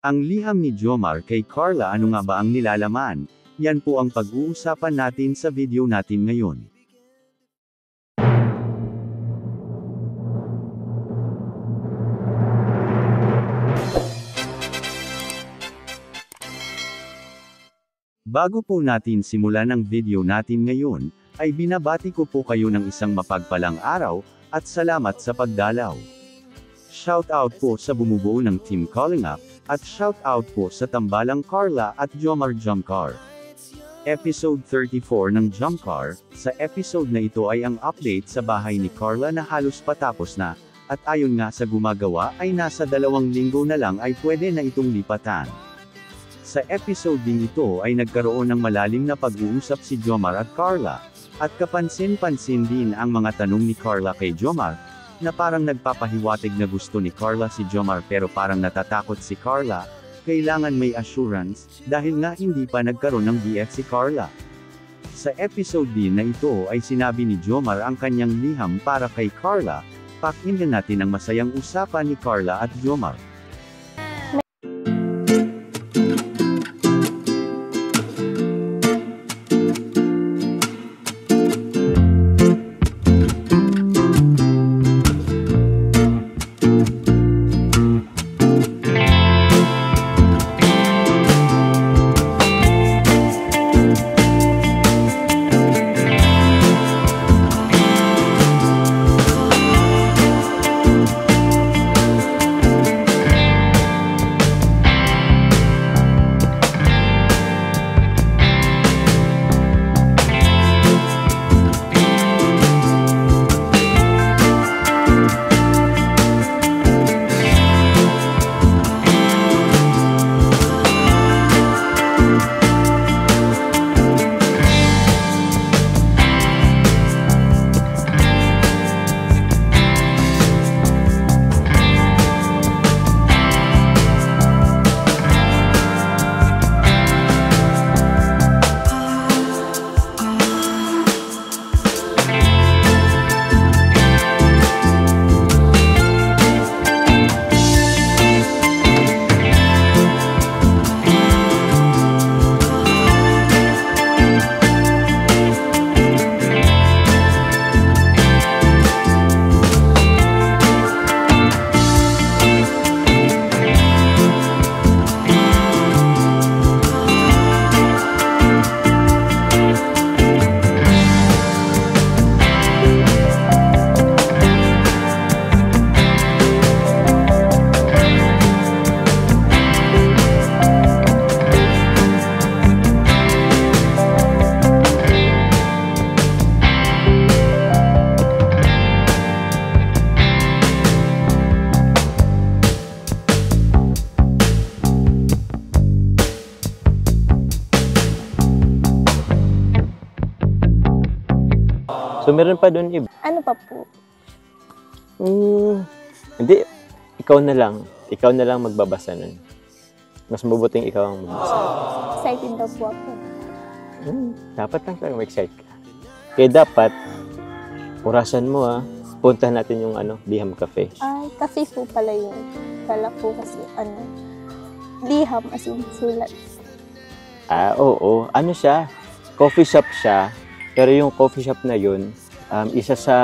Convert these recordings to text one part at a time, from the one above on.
Ang liham ni Jomar kay Carla, ano nga ba ang nilalaman? Yan po ang pag-uusapan natin sa video natin ngayon. Bago po natin simulan ang video natin ngayon, ay binabati ko po kayo ng isang mapagpalang araw, at salamat sa pagdalaw. Shoutout po sa bumubuo ng Team Calling Up, at shoutout po sa tambalang Carla at Jomar Jumcar. Episode 34 ng Jumcar, sa episode na ito ay ang update sa bahay ni Carla na halos patapos na, at ayon nga sa gumagawa ay nasa 2 linggo na lang ay pwede na itong lipatan. Sa episode din ito ay nagkaroon ng malalim na pag-uusap si Jomar at Carla, at kapansin-pansin din ang mga tanong ni Carla kay Jomar, na parang nagpapahiwatig na gusto ni Carla si Jomar pero parang natatakot si Carla, kailangan may assurance, dahil nga hindi pa nagkaroon ng BF si Carla. Sa episode din na ito ay sinabi ni Jomar ang kanyang liham para kay Carla, pakinggan natin ang masayang usapan ni Carla at Jomar. So, meron pa doon iba. Ano pa po? Hindi, ikaw na lang. Ikaw na lang magbabasa nun. Mas mabuting ikaw ang magbabasa. Excited daw po ako. Dapat lang talaga ma-excite ka. Kaya dapat, orasan mo puntahan natin yung Liham Cafe. Ay, cafe po pala yun. Kala po kasi liham as in sulat. Oo. Ano siya? Coffee shop siya. Pero yung coffee shop na yun, isa sa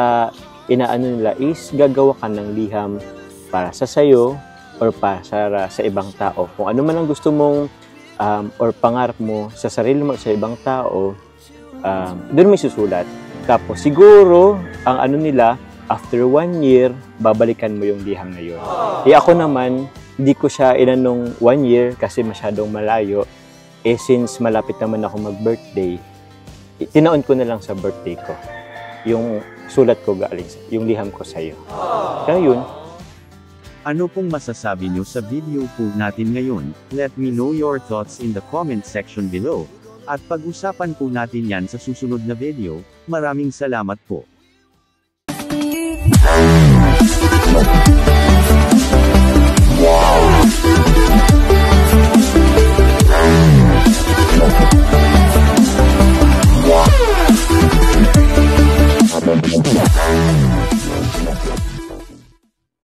inaano nila is gagawa ka ng liham para sa sayo or para sa ibang tao. Kung ano man ang gusto mong or pangarap mo sa sarili mo sa ibang tao, doon may susulat. Tapos siguro, ang nila, after 1 year, babalikan mo yung liham na yun. Ako naman, hindi ko siya inanong 1 year kasi masyadong malayo. Since malapit naman ako mag-birthday, tinaon ko na lang sa birthday ko. Yung sulat ko galing, yung liham ko sa'yo. Kaya yun. Ano pong masasabi nyo sa video po natin ngayon? Let me know your thoughts in the comment section below. At pag-usapan po natin yan sa susunod na video. Maraming salamat po.